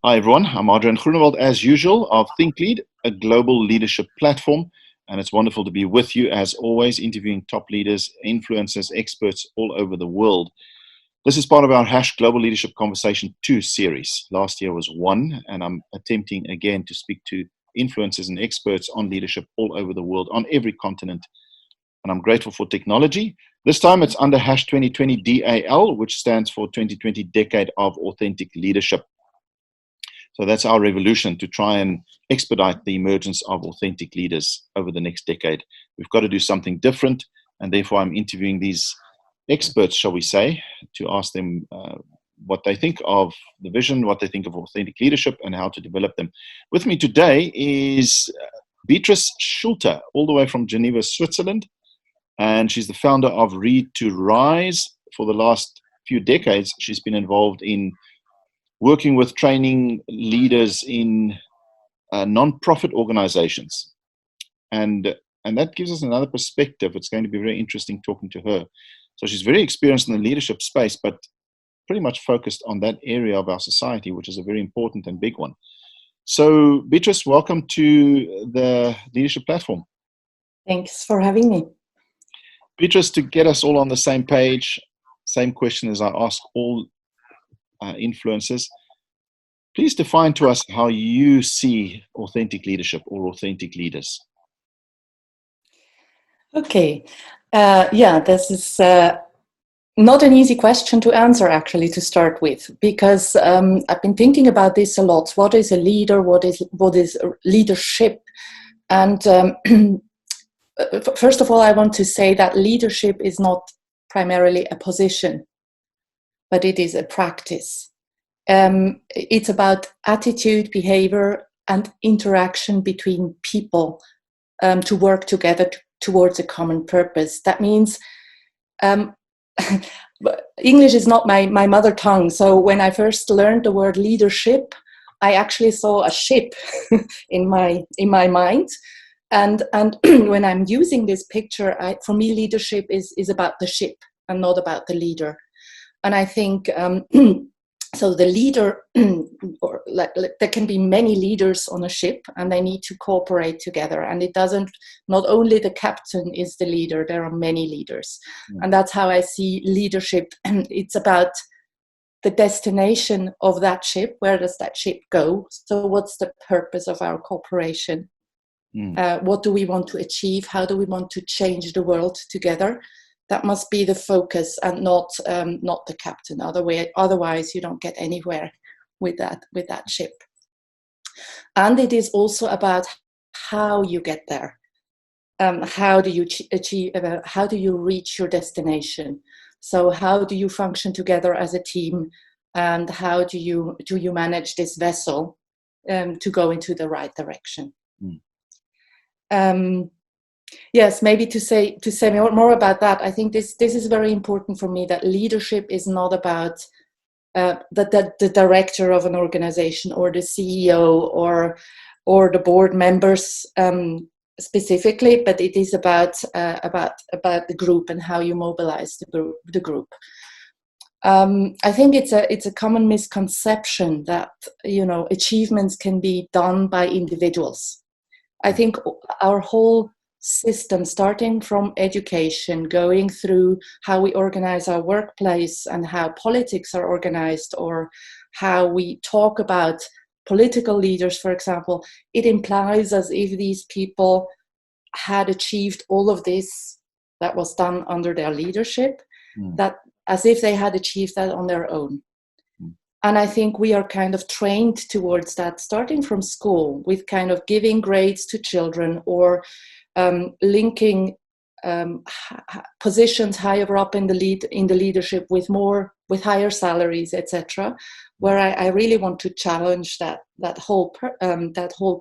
Hi everyone, I'm Adrian Groenewald as usual of ThinkLead, a global leadership platform, and it's wonderful to be with you as always, interviewing top leaders, influencers, experts all over the world. This is part of our Global Leadership Conversation 2 series. Last year was 1, and I'm attempting again to speak to influencers and experts on leadership all over the world, on every continent, and I'm grateful for technology. This time it's under 2020 DAL, which stands for 2020 Decade of Authentic Leadership. So that's our revolution, to try and expedite the emergence of authentic leaders over the next decade. We've got to do something different, and therefore I'm interviewing these experts, shall we say, to ask them what they think of the vision, what they think of authentic leadership, and how to develop them. With me today is Beatrice Schulter, all the way from Geneva, Switzerland, and she's the founder of Read to Rise. For the last few decades, she's been involved in working with training leaders in non-profit organizations. And that gives us another perspective. It's going to be very interesting talking to her. So she's very experienced in the leadership space, but pretty much focused on that area of our society, which is a very important and big one. So Beatrice, welcome to the Leadership Platform. Thanks for having me. Beatrice, to get us all on the same page, same question as I ask all influencers, please define to us how you see authentic leadership or authentic leaders. Okay, this is not an easy question to answer, actually, to start with, because I've been thinking about this a lot. What is a leader? What is leadership? And first of all, I want to say that leadership is not primarily a position, but it is a practice. It's about attitude, behavior, and interaction between people to work together towards a common purpose. That means English is not my mother tongue, so when I first learned the word leadership, I actually saw a ship in my mind. And when I'm using this picture, for me, leadership is about the ship and not about the leader. And I think so the leader, there can be many leaders on a ship, and they need to cooperate together. And it doesn't, not only the captain is the leader, there are many leaders. And that's how I see leadership. It's about the destination of that ship. Where does that ship go? So what's the purpose of our cooperation? What do we want to achieve? How do we want to change the world together? That must be the focus, and not the captain. Otherwise, you don't get anywhere with that ship. And it is also about how you get there. How do you achieve? How do you reach your destination? So how do you function together as a team? And how do you manage this vessel to go into the right direction? Yes, maybe to say more about that, I think this is very important for me, that leadership is not about the director of an organization or the CEO or the board members specifically, but it is about the group and how you mobilize the group. I think it's a common misconception that achievements can be done by individuals. I think our whole system, starting from education, going through how we organize our workplace and how politics are organized, or how we talk about political leaders, for example, it implies as if these people had achieved all of this that was done under their leadership, that as if they had achieved that on their own. And I think we are kind of trained towards that, starting from school, with kind of giving grades to children, or linking positions higher up in the leadership with higher salaries, etc. Where I really want to challenge that whole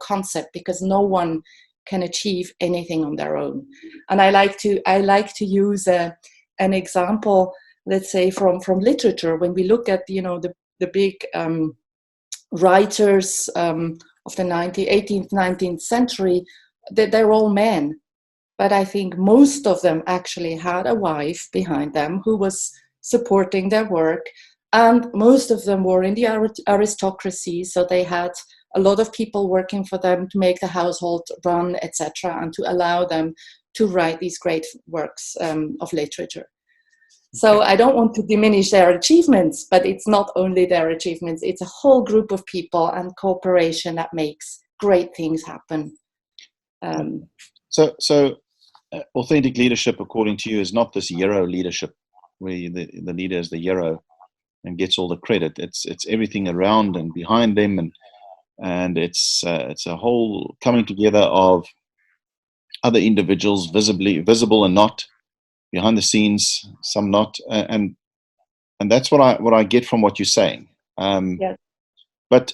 concept, because no one can achieve anything on their own. And I like to use an example, let's say from literature. When we look at the big writers of the 18th, 19th century, they're all men. But I think most of them actually had a wife behind them who was supporting their work, And most of them were in the aristocracy, so they had a lot of people working for them to make the household run, etc., and to allow them to write these great works of literature. So I don't want to diminish their achievements, but it's not only their achievements, it's a whole group of people and cooperation that makes great things happen. So authentic leadership, according to you, is not this hero leadership where the leader is the hero and gets all the credit. It's everything around and behind them, and it's a whole coming together of other individuals, visible and not, behind the scenes, some not, and that's what I get from what you're saying. Yes. But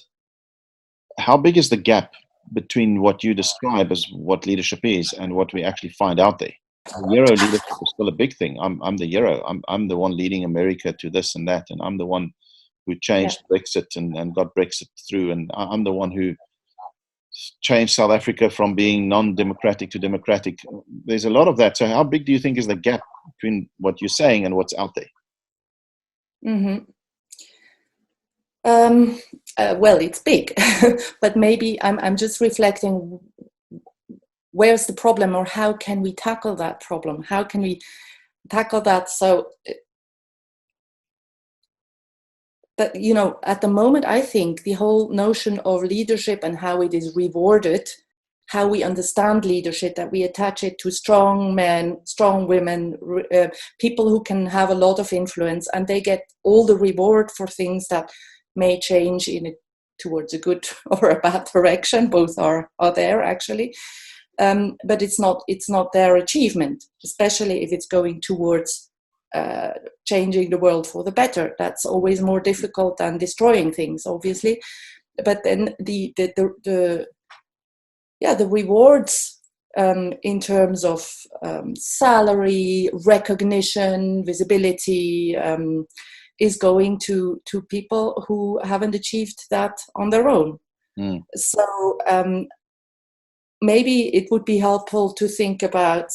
how big is the gap between what you describe as what leadership is and what we actually find out there? The hero leadership is still a big thing. I'm the hero. I'm the one leading America to this and that, and I'm the one who changed Brexit and got Brexit through, and I'm the one who changed South Africa from being non-democratic to democratic. There's a lot of that. So how big do you think is the gap between what you're saying and what's out there? Mm-hmm. Well, it's big, but maybe I'm just reflecting, where's the problem, or how can we tackle that problem? How can we tackle that? So that, you know, at the moment, I think the whole notion of leadership and how it is rewarded, how we understand leadership, that we attach it to strong men, strong women, people who can have a lot of influence, and they get all the reward for things that may change towards a good or a bad direction. Both are there actually, but it's not their achievement, especially if it's going towards changing the world for the better. That's always more difficult than destroying things, obviously. But then the rewards in terms of salary, recognition, visibility, is going to people who haven't achieved that on their own. So maybe it would be helpful to think about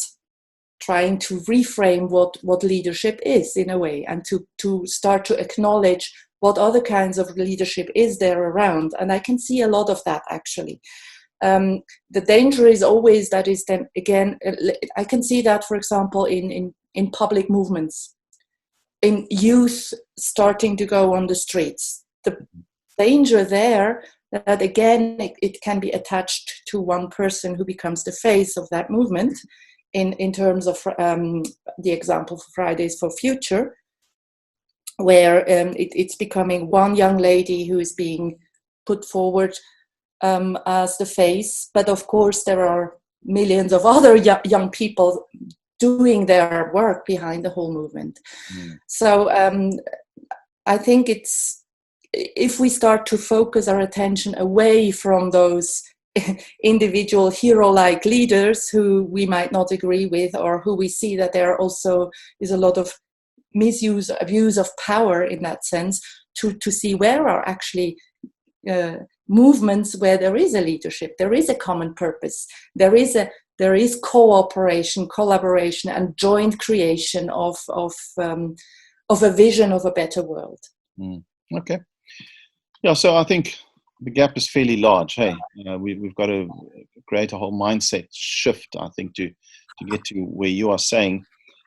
trying to reframe what leadership is in a way, and to start to acknowledge what other kinds of leadership is there around. And I can see a lot of that actually. The danger is always that is then again, I can see that, for example, in public movements, in youth starting to go on the streets. The danger there, that again, it can be attached to one person who becomes the face of that movement, in terms of the example for Fridays for Future, where it's becoming one young lady who is being put forward as the face. But of course, there are millions of other young people doing their work behind the whole movement. So I think if we start to focus our attention away from those individual hero-like leaders who we might not agree with, or who we see that there also is a lot of misuse, abuse of power in that sense, to see where are actually movements where there is a leadership, there is a common purpose, there is cooperation, collaboration, and joint creation of a vision of a better world. Okay. Yeah, so I think the gap is fairly large. Hey, we've got to create a whole mindset shift, I think, to get to where you are saying.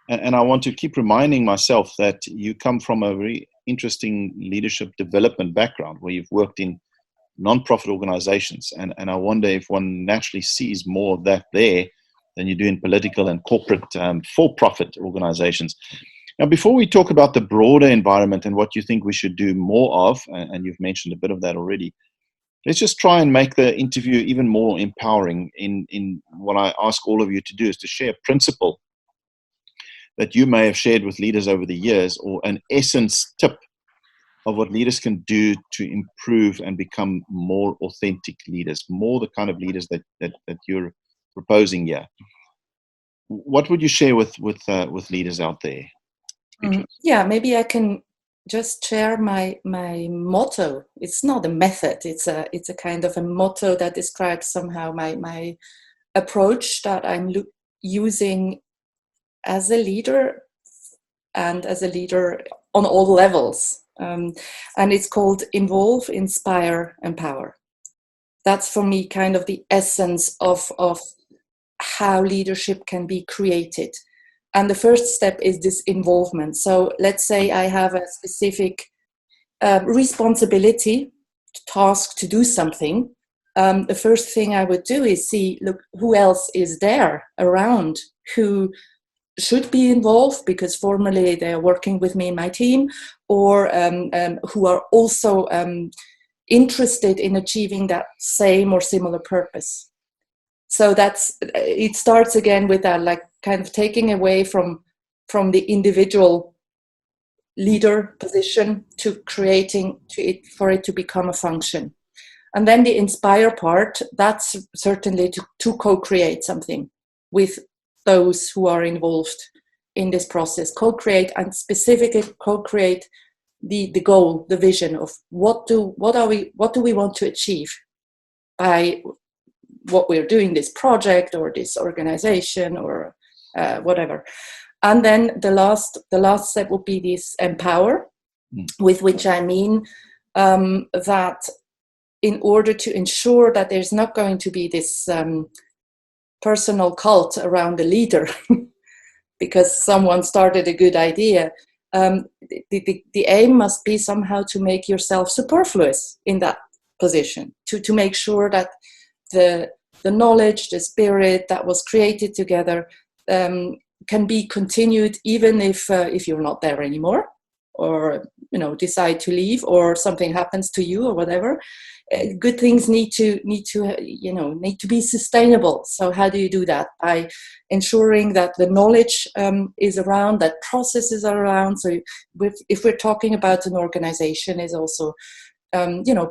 And I want to keep reminding myself that you come from a very interesting leadership development background where you've worked in non-profit organizations. And I wonder if one naturally sees more of that there than you do in political and corporate for-profit organizations. Now, before we talk about the broader environment and what you think we should do more of, and you've mentioned a bit of that already, let's just try and make the interview even more empowering. In what I ask all of you to do is to share a principle that you may have shared with leaders over the years, or an essence tip of what leaders can do to improve and become more authentic leaders, more the kind of leaders that you're proposing here. What would you share with leaders out there? Yeah, maybe I can just share my motto. It's not a method. It's a kind of a motto that describes somehow my approach that I'm using as a leader, and as a leader on all levels. And it's called Involve, Inspire, Empower. That's for me kind of the essence of how leadership can be created. And the first step is this involvement. So let's say I have a specific responsibility, task to do something. The first thing I would do is see, look, who else is there around who should be involved, because formally they are working with me in my team, or who are also interested in achieving that same or similar purpose. So it starts again with that, like kind of taking away from the individual leader position to creating for it to become a function. And then the inspire part, that's certainly to co-create something with those who are involved in this process. Co-create, and specifically co-create the goal, the vision of what do we want to achieve by what we're doing, this project or this organization or whatever. And then the last step would be this empower, with which I mean that in order to ensure that there's not going to be this personal cult around the leader because someone started a good idea, the aim must be somehow to make yourself superfluous in that position, to make sure that the knowledge, the spirit that was created together can be continued, even if you're not there anymore, or decide to leave, or something happens to you, or whatever. Good things need to be sustainable. So how do you do that? By ensuring that the knowledge is around, that processes are around. So if we're talking about an organization, is also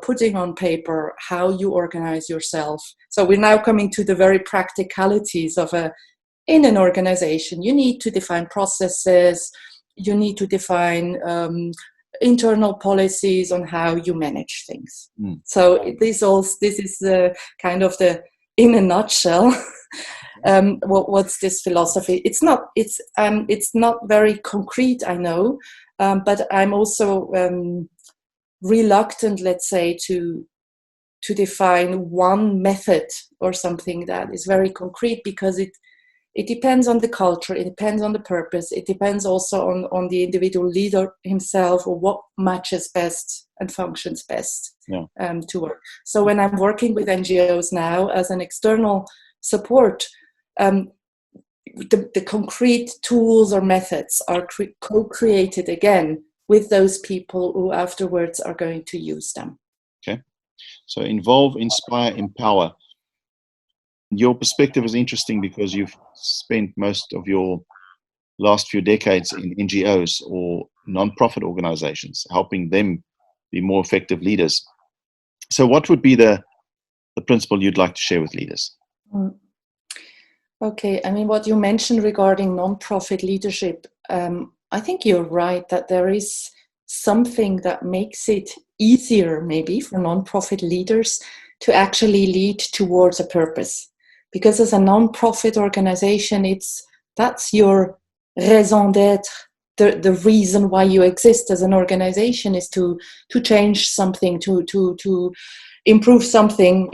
putting on paper how you organize yourself. So we're now coming to the very practicalities of in an organization. You need to define processes. You need to define internal policies on how you manage things. So this is kind of the, in a nutshell, what's this philosophy? It's not very concrete, I know, but I'm also reluctant, let's say, to define one method or something that is very concrete, because it depends on the culture, it depends on the purpose, it depends also on the individual leader himself, or what matches best and functions best to work. So when I'm working with NGOs now as an external support, the concrete tools or methods are co-created again with those people who afterwards are going to use them. Okay. So involve, inspire, empower. Your perspective is interesting because you've spent most of your last few decades in NGOs or non-profit organizations, helping them be more effective leaders. So what would be the principle you'd like to share with leaders? Okay, I mean, what you mentioned regarding non-profit leadership, I think you're right that there is something that makes it easier maybe for non-profit leaders to actually lead towards a purpose. Because as a non-profit organization, that's your raison d'être. The reason why you exist as an organization is to change something, to improve something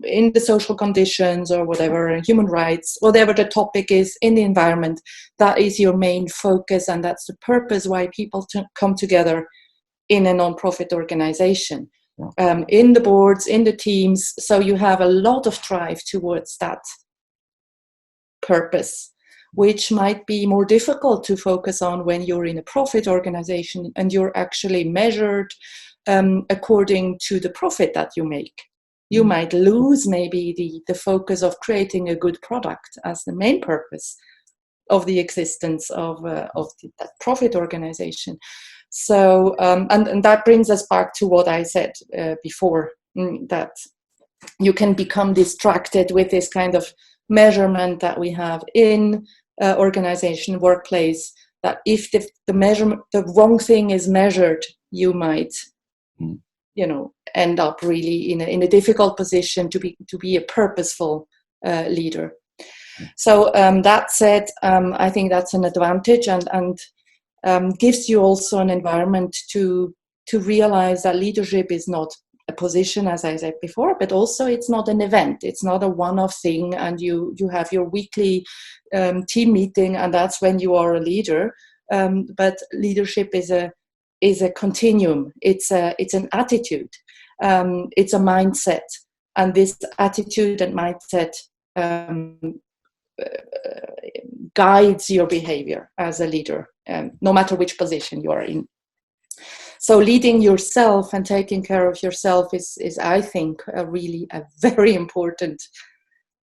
in the social conditions or whatever, human rights, whatever the topic is in the environment. That is your main focus, and that's the purpose why people come together in a non-profit organization. In the boards, in the teams, so you have a lot of drive towards that purpose, which might be more difficult to focus on when you're in a profit organization and you're actually measured according to the profit that you make. You might lose maybe the focus of creating a good product as the main purpose of the existence of that profit organization. So, and that brings us back to what I said before, that you can become distracted with this kind of measurement that we have in organization, workplace, that if the wrong thing is measured, you might, end up really in a difficult position to be a purposeful leader. So that said, I think that's an advantage, and gives you also an environment to realize that leadership is not a position, as I said before, but also it's not an event. It's not a one-off thing, and you have your weekly team meeting, and that's when you are a leader. But leadership is a continuum. It's an attitude. It's a mindset, and this attitude and mindset guides your behavior as a leader, no matter which position you are in. So leading yourself and taking care of yourself is I think, really a very important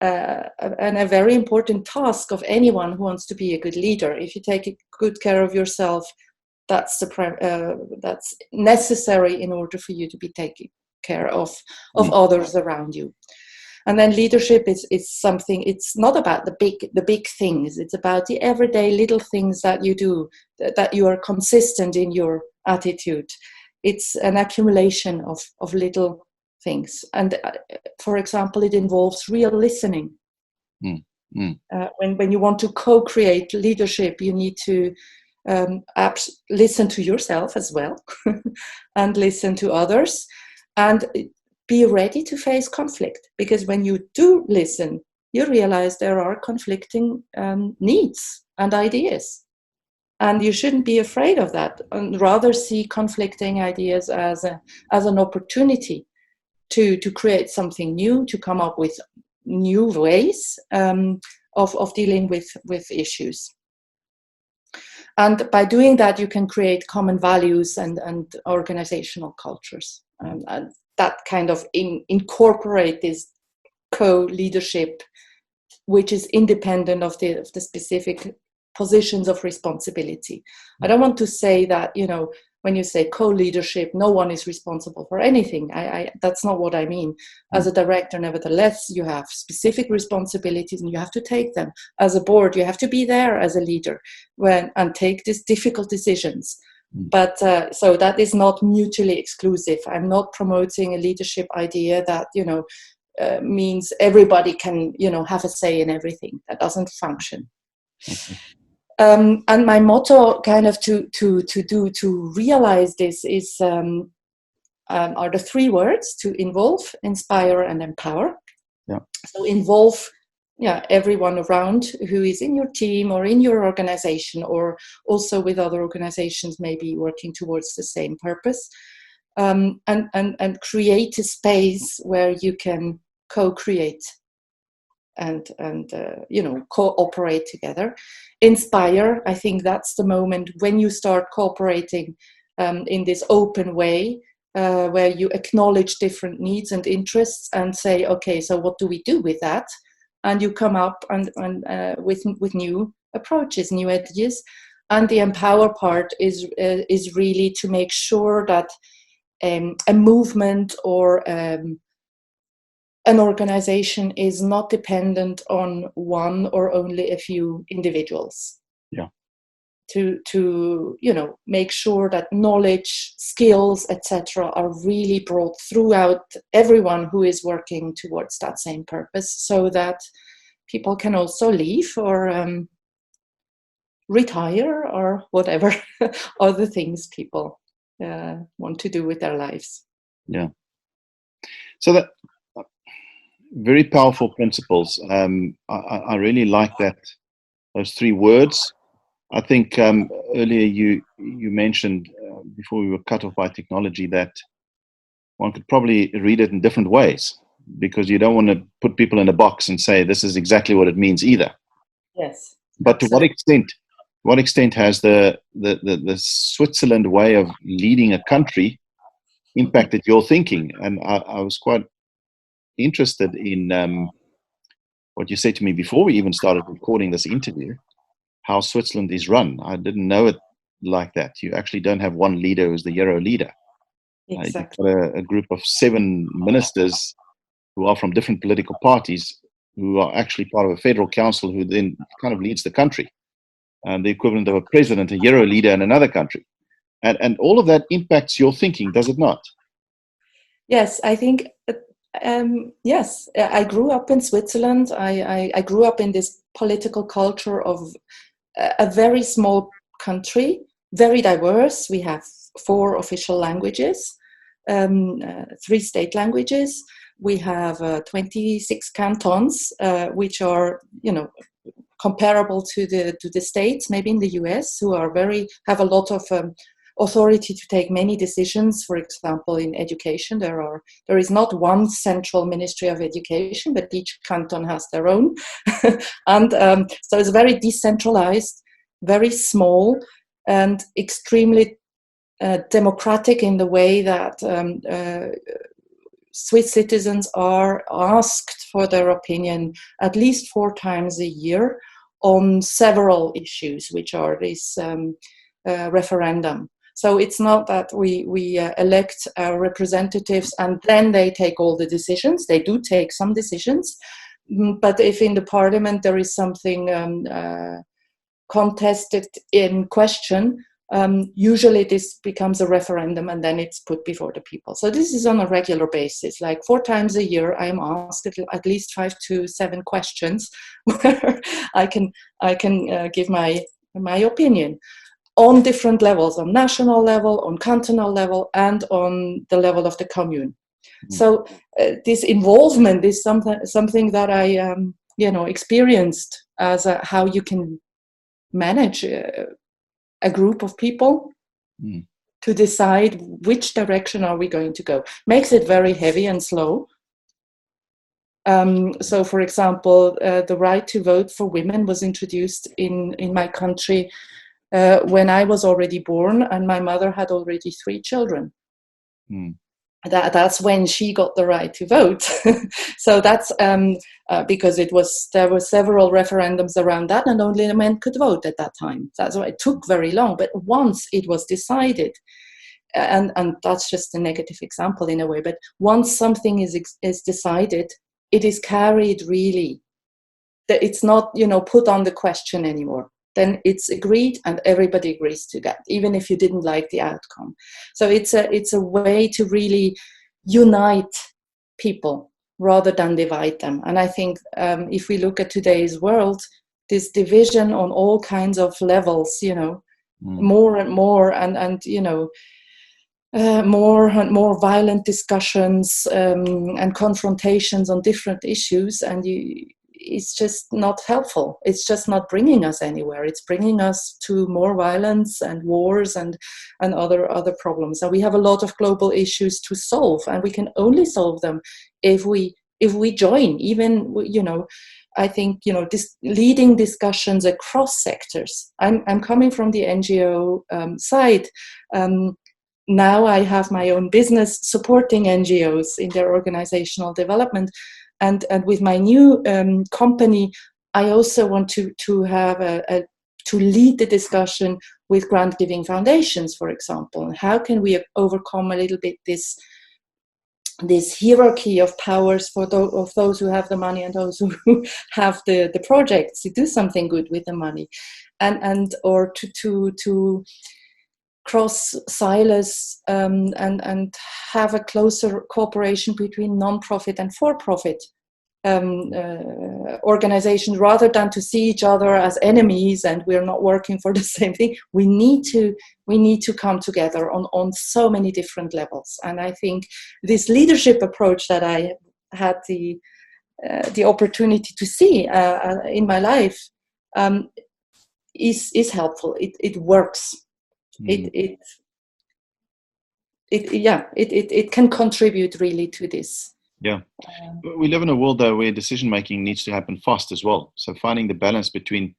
and a very important task of anyone who wants to be a good leader. If you take good care of yourself, that's that's necessary in order for you to be taking care of others around you. And then leadership is something. It's not about the big things. It's about the everyday little things that you do, that you are consistent in your attitude. It's an accumulation of little things. And for example, it involves real listening. When you want to co-create leadership, you need to listen to yourself as well and listen to others, and be ready to face conflict, because when you do listen, you realize there are conflicting needs and ideas, and you shouldn't be afraid of that, and rather see conflicting ideas as an opportunity to create something new, to come up with new ways of dealing with issues. And by doing that, you can create common values and organizational cultures. And that kind of incorporate this co-leadership, which is independent of the specific positions of responsibility. I don't want to say that, when you say co-leadership, no one is responsible for anything. That's not what I mean. As a director, nevertheless, you have specific responsibilities and you have to take them. As a board, you have to be there as a leader and take these difficult decisions. But so that is not mutually exclusive. I'm not promoting a leadership idea that, means everybody can, have a say in everything. That doesn't function. And my motto, kind of to realize this, is are the 3 words: to involve, inspire, and empower. Yeah. So involve, everyone around who is in your team or in your organization, or also with other organizations maybe working towards the same purpose, and create a space where you can co-create and cooperate together. Inspire, I think that's the moment when you start cooperating in this open way, where you acknowledge different needs and interests and say, okay, so what do we do with that? And you come up and with new approaches, new ideas. And the empower part is really to make sure that a movement or an organization is not dependent on one or only a few individuals. Yeah. To make sure that knowledge, skills, etc., are really brought throughout everyone who is working towards that same purpose, so that people can also leave or retire or whatever other things people want to do with their lives. Yeah. So that very powerful principles. I really like those 3 words. I think earlier you mentioned, before we were cut off by technology, that one could probably read it in different ways, because you don't want to put people in a box and say this is exactly what it means either. Yes. But absolutely. to what extent has the Switzerland way of leading a country impacted your thinking? And I was quite interested in what you said to me before we even started recording this interview, how Switzerland is run. I didn't know it like that. You actually don't have one leader who's the hero leader. Exactly. You've got a group of 7 ministers who are from different political parties, who are actually part of a federal council, who then kind of leads the country. And the equivalent of a president, a hero leader in another country. And all of that impacts your thinking, does it not? Yes, I think, yes. I grew up in Switzerland. I grew up in this political culture of a very small country very diverse. We have 4 official languages, 3 state languages. We have 26 cantons, which are, comparable to the states, maybe in the US, who are have a lot of authority to take many decisions. For example, in education, there is not one central Ministry of Education, but each canton has their own, and so it's very decentralized, very small, and extremely democratic in the way that Swiss citizens are asked for their opinion at least 4 times a year on several issues, which are this referendum. So it's not that we elect our representatives and then they take all the decisions. They do take some decisions, but if in the parliament there is something contested in question, usually this becomes a referendum and then it's put before the people. So this is on a regular basis, like 4 times a year I'm asked at least 5 to 7 questions where I can give my opinion on different levels, on national level, on cantonal level, and on the level of the commune. Mm-hmm. So this involvement is something that I experienced as how you can manage a group of people to decide which direction are we going to go. Makes it very heavy and slow. So, for example, the right to vote for women was introduced in my country when I was already born, and my mother had already 3 children. That's when she got the right to vote. So that's because there were several referendums around that, and only the men could vote at that time. That's why it took very long. But once it was decided, and that's just a negative example in a way, but once something is decided, it is carried really. That it's not put on the question anymore. Then it's agreed and everybody agrees to that, even if you didn't like the outcome. So it's a way to really unite people rather than divide them. And I think if we look at today's world, this division on all kinds of levels, more and more, and more and more violent discussions and confrontations on different issues, and it's just not helpful. It's just not bringing us anywhere. It's bringing us to more violence and wars and other problems. And we have a lot of global issues to solve, and we can only solve them if we join. Even I think leading discussions across sectors. I'm coming from the NGO side. Now I have my own business supporting NGOs in their organizational development. And with my new company, I also want to have to lead the discussion with grant giving foundations, for example. How can we overcome a little bit this hierarchy of powers of those who have the money and those who have the projects to do something good with the money, or to cross silos and have a closer cooperation between non-profit and for-profit organizations, rather than to see each other as enemies and we're not working for the same thing. We need to come together on so many different levels. And I think this leadership approach that I had the opportunity to see in my life is helpful. It works. It can contribute really to this. Yeah. We live in a world though where decision making needs to happen fast as well. So finding the balance between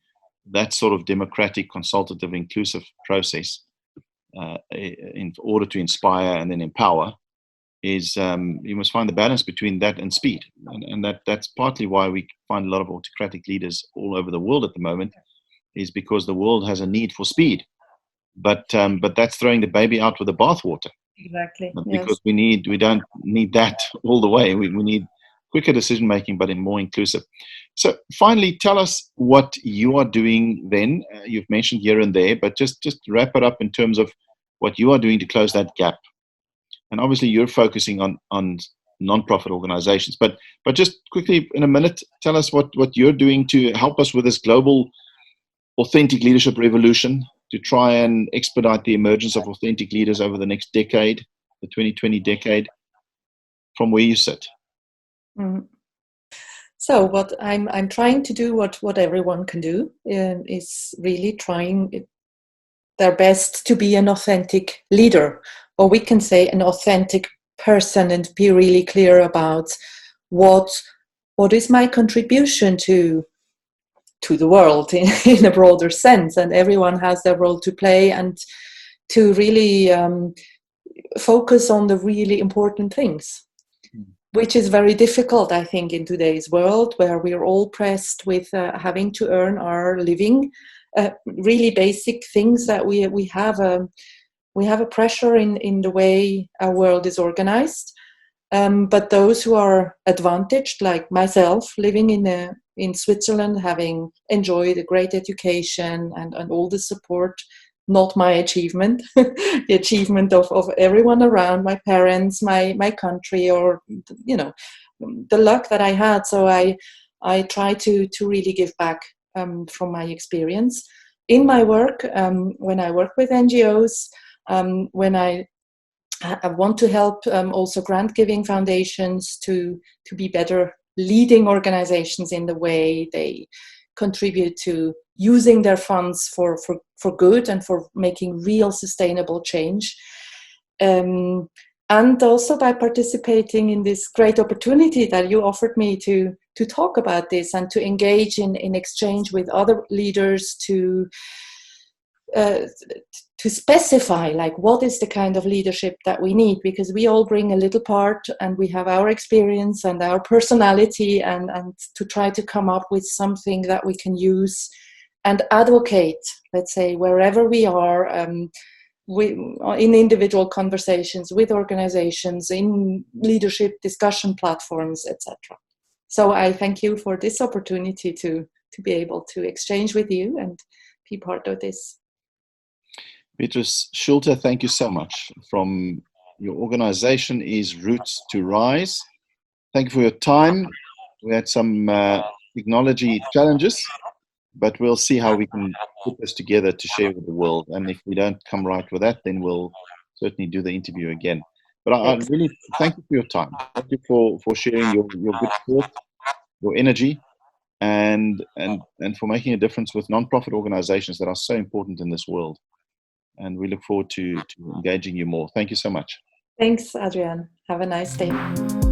that sort of democratic, consultative, inclusive process in order to inspire and then empower is you must find the balance between that and speed. And that's partly why we find a lot of autocratic leaders all over the world at the moment, is because the world has a need for speed. But that's throwing the baby out with the bathwater. Exactly. Because yes. we don't need that all the way. We need quicker decision making, but more inclusive. So finally, tell us what you are doing then. You've mentioned here and there, but just wrap it up in terms of what you are doing to close that gap. And obviously you're focusing on non-profit organizations, but just quickly in a minute, tell us what you're doing to help us with this global authentic leadership revolution to try and expedite the emergence of authentic leaders over the next decade, the 2020 decade, from where you sit? Mm. So what I'm trying to do, what everyone can do, is really trying their best to be an authentic leader, or we can say an authentic person, and be really clear about what is my contribution to the world in a broader sense. And everyone has their role to play, and to really focus on the really important things, which is very difficult, I think, in today's world, where we're all pressed with having to earn our living. Really basic things that we have a pressure in the way our world is organized. But those who are advantaged, like myself, living in Switzerland, having enjoyed a great education and all the support, not my achievement, the achievement of everyone around, my parents, my country, or the luck that I had. So I try to really give back from my experience in my work, when I work with NGOs, when I want to help also grant-giving foundations to be better leading organizations in the way they contribute to using their funds for good and for making real sustainable change. And also by participating in this great opportunity that you offered me to talk about this and to engage in exchange with other leaders, to specify like what is the kind of leadership that we need, because we all bring a little part and we have our experience and our personality, and to try to come up with something that we can use and advocate, let's say, wherever we are, in individual conversations with organizations, in leadership discussion platforms, etc. So I thank you for this opportunity to be able to exchange with you and be part of this. Beatrice Schulter, thank you so much. From your organization is Roots to Rise. Thank you for your time. We had some technology challenges, but we'll see how we can put this together to share with the world. And if we don't come right with that, then we'll certainly do the interview again. But I really thank you for your time. Thank you for sharing your good thoughts, your energy, and for making a difference with non-profit organizations that are so important in this world. And we look forward to engaging you more. Thank you so much. Thanks, Adrian. Have a nice day.